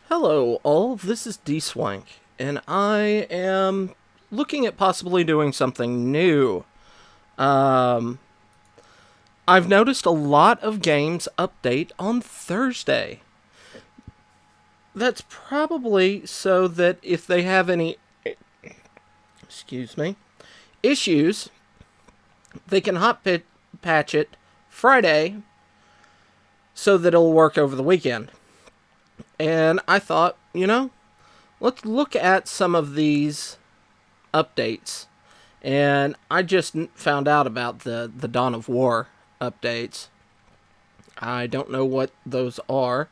Hello, all. This is Dswank, and I am looking at possibly doing something new. Um, I've noticed a lot of games update on Thursday. That's probably so that if they have any, excuse me, issues, they can patch it Friday so that it'll work over the weekend. And I thought, let's look at some of these updates. And I just found out about the Dawn of War updates. I don't know what those are,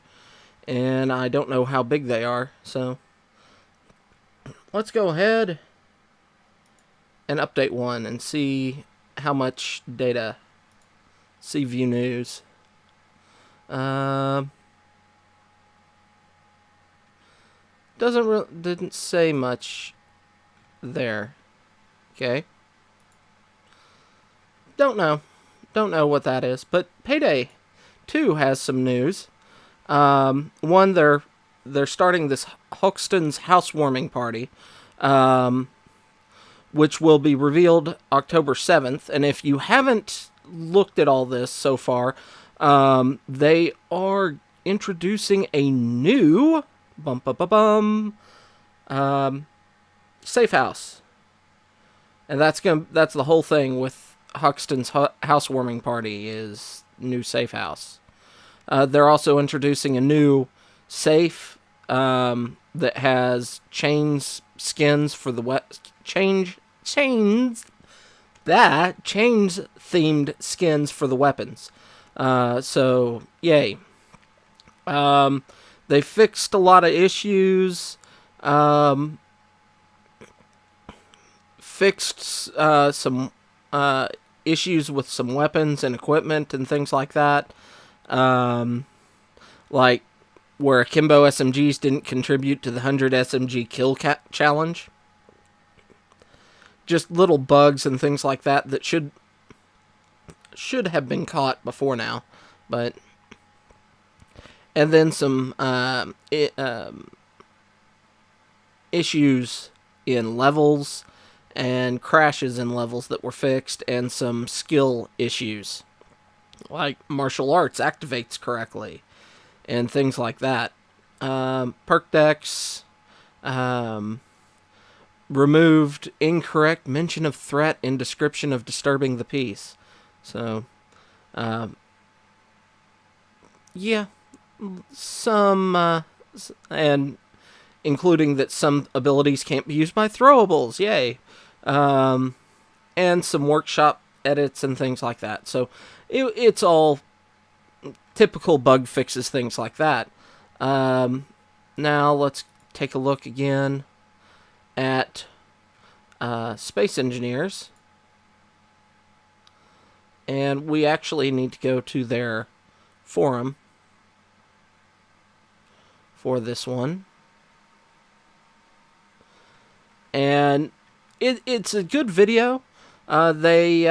and I don't know how big they are. So let's go ahead and update one and see how much data. See view news. Didn't say much there. Okay. Don't know what that is. But Payday II has some news. One, they're starting this Hoxton's housewarming party, which will be revealed October 7th. And if you haven't looked at all this so far, they are introducing a new safe house. And that's the whole thing with Hoxton's housewarming party is new safe house. They're also introducing a new safe that has skins for the chains themed skins for the weapons. So yay. They fixed a lot of issues. Fixed some issues with some weapons and equipment and things like that. Like where akimbo SMGs didn't contribute to the 100 SMG kill challenge. Just little bugs and things like that that should have been caught before now. But and then some issues in levels and crashes in levels that were fixed, and some skill issues, like martial arts activates correctly, and things like that. Perk decks, removed incorrect mention of threat in description of disturbing the peace. So, yeah, some, and including that some abilities can't be used by throwables. Yay. And some workshop edits and things like that. So it's all typical bug fixes, things like that. Now let's take a look again at Space Engineers. And we actually need to go to their forum for this one. And it's a good video. They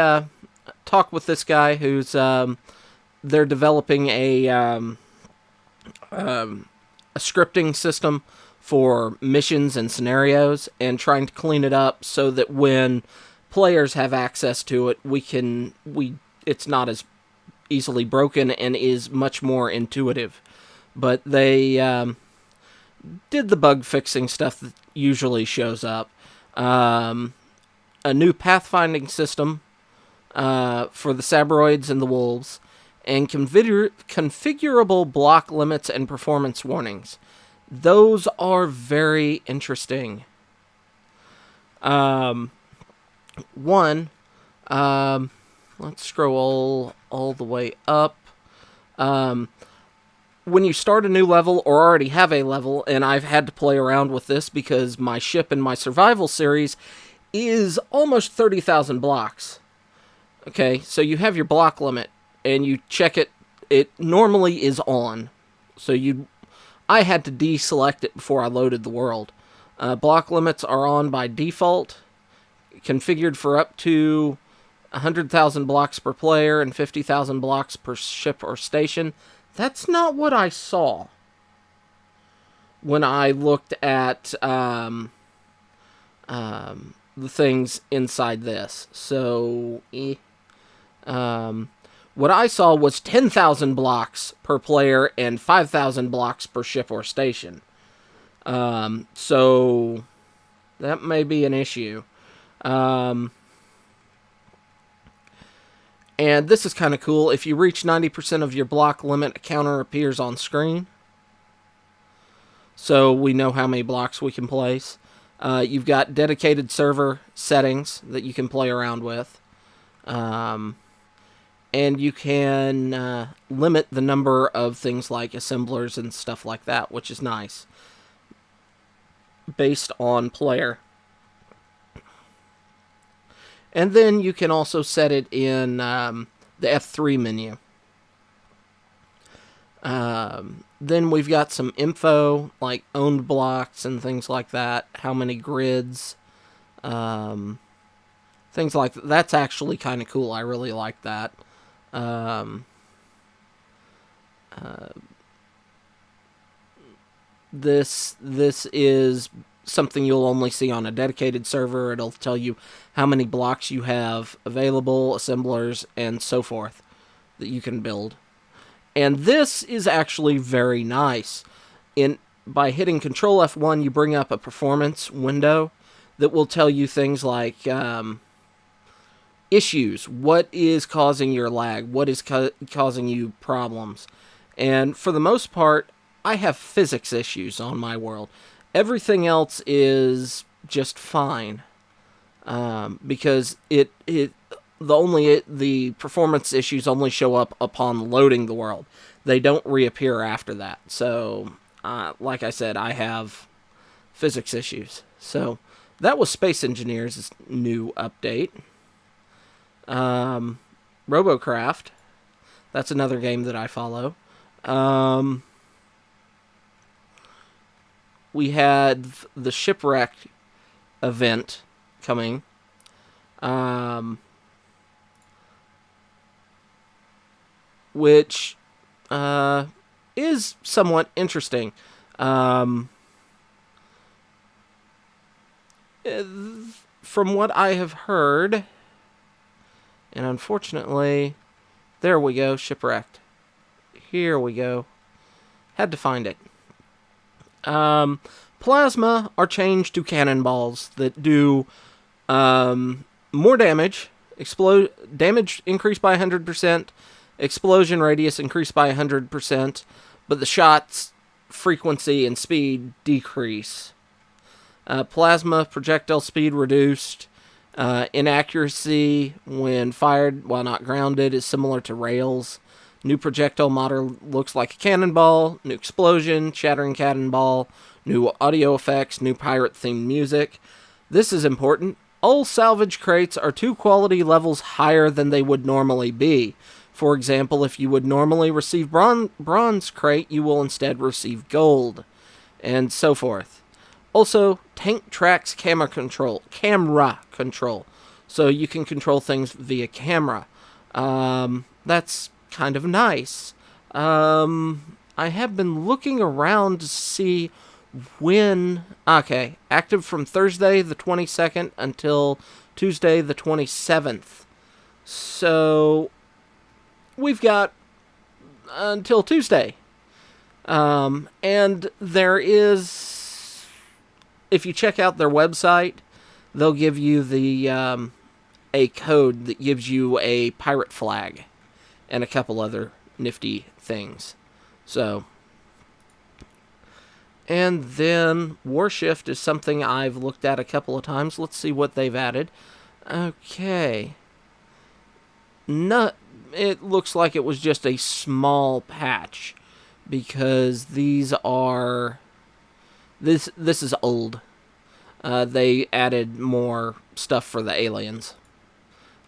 talk with this guy who's they're developing a scripting system for missions and scenarios, and trying to clean it up so that when players have access to it, it's not as easily broken and is much more intuitive. But they did the bug fixing stuff that usually shows up. A new pathfinding system for the Sabroids and the Wolves, and configurable block limits and performance warnings. Those are very interesting. Let's scroll all the way up. When you start a new level or already have a level, and I've had to play around with this because my ship in my survival series is almost 30,000 blocks. Okay, so you have your block limit, and you check it. It normally is on. So I had to deselect it before I loaded the world. Block limits are on by default, configured for up to 100,000 blocks per player and 50,000 blocks per ship or station. That's not what I saw. when I looked at the things inside this. So, what I saw was 10,000 blocks per player and 5,000 blocks per ship or station. So that may be an issue. And this is kind of cool. If you reach 90% of your block limit, a counter appears on screen. So we know how many blocks we can place. You've got dedicated server settings that you can play around with. And you can limit the number of things like assemblers and stuff like that, which is nice, based on player. And then you can also set it in the F3 menu. Then we've got some info, like owned blocks and things like that, how many grids, things like that. That's actually kind of cool. I really like that. This is something you'll only see on a dedicated server. It'll tell you how many blocks you have available, assemblers, and so forth that you can build. And this is actually very nice. By hitting Control F1, you bring up a performance window that will tell you things like issues. What is causing your lag? What is causing you problems? And for the most part, I have physics issues on my world. Everything else is just fine, because the performance issues only show up upon loading the world. They don't reappear after that. So, like I said, I have physics issues. So that was Space Engineers' new update. Robocraft. That's another game that I follow. We had the Shipwreck event coming. Which is somewhat interesting. From what I have heard, and unfortunately, there we go, Shipwrecked. Here we go. Had to find it. Plasma are changed to cannonballs that do more damage. Damage increased by 100%. Explosion radius increased by 100%. But the shots frequency and speed decrease. Plasma projectile speed reduced. Inaccuracy when fired while not grounded is similar to rails. New projectile model looks like a cannonball. New explosion, shattering cannonball. New audio effects, new pirate-themed music. This is important. All salvage crates are 2 quality levels higher than they would normally be. For example, if you would normally receive bronze crate, you will instead receive gold, and so forth. Also, tank tracks camera control. So you can control things via camera. That's kind of nice. I have been looking around to see when... Okay, active from Thursday the 22nd until Tuesday the 27th. So, we've got until Tuesday. And there is... If you check out their website, they'll give you the a code that gives you a pirate flag and a couple other nifty things. So, and then Warshift is something I've looked at a couple of times. Let's see what they've added. Okay. It looks like it was just a small patch, because these are... This is old. They added more stuff for the aliens.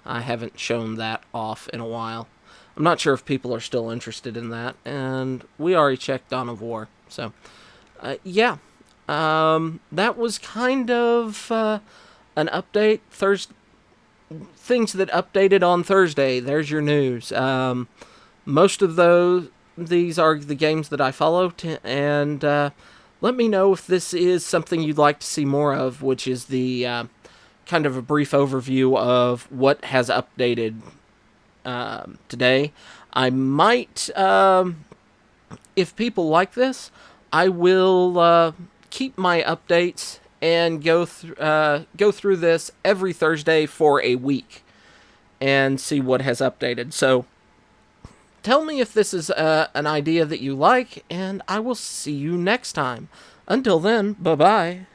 I haven't shown that off in a while. I'm not sure if people are still interested in that, and we already checked Dawn of War. So, yeah. That was kind of an update. Things that updated on Thursday. There's your news. Most of these are the games that I follow, and Let me know if this is something you'd like to see more of, which is the kind of a brief overview of what has updated today. I might, if people like this, I will keep my updates and go through this every Thursday for a week and see what has updated. So tell me if this is an idea that you like, and I will see you next time. Until then, bye-bye.